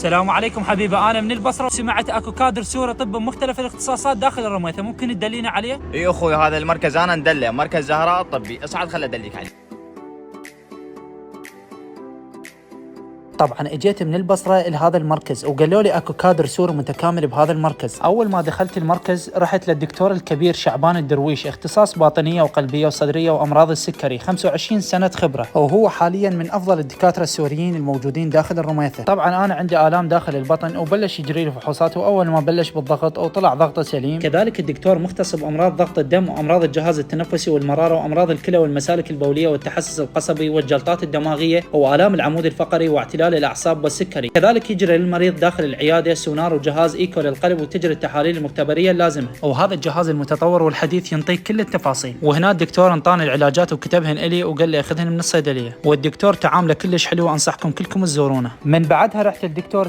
السلام عليكم حبيبة، أنا من البصرة، سمعت أكو كادر سوري طب بمختلف الاختصاصات داخل الرميثة، ممكن تدلينا عليه؟ اي اخوي، هذا المركز انا ندله، مركز زهراء الطبي. اصعد خل ادليك عليه. طبعا اجيت من البصرة لهذا المركز وقالوا لي اكو كادر سوري متكامل بهذا المركز. اول ما دخلت المركز رحت للدكتور الكبير شعبان الدرويش، اختصاص باطنية وقلبية وصدرية وامراض السكري، 25 سنة خبرة، وهو حاليا من افضل الدكاترة السوريين الموجودين داخل الرميثة. طبعا انا عندي الام داخل البطن وبلش يجري لي فحوصات، واول ما بلش بالضغط وطلع ضغطه سليم. كذلك الدكتور مختص بامراض ضغط الدم وامراض الجهاز التنفسي والمرارة وامراض الكلى والمسالك البولية والتحسس القصبي والجلطات الدماغية والام العمود الفقري واعتلال الاعصاب والسكري. كذلك يجري للمريض داخل العياده سونار وجهاز ايكو للقلب، وتجري التحاليل المختبريه اللازمه، وهذا الجهاز المتطور والحديث ينطيك كل التفاصيل. وهنا الدكتور انطاني العلاجات وكتبهن الي وقال لي اخذهن من الصيدليه، والدكتور تعامله كلش حلو، وانصحكم كلكم تزورونه. من بعدها رحت الدكتور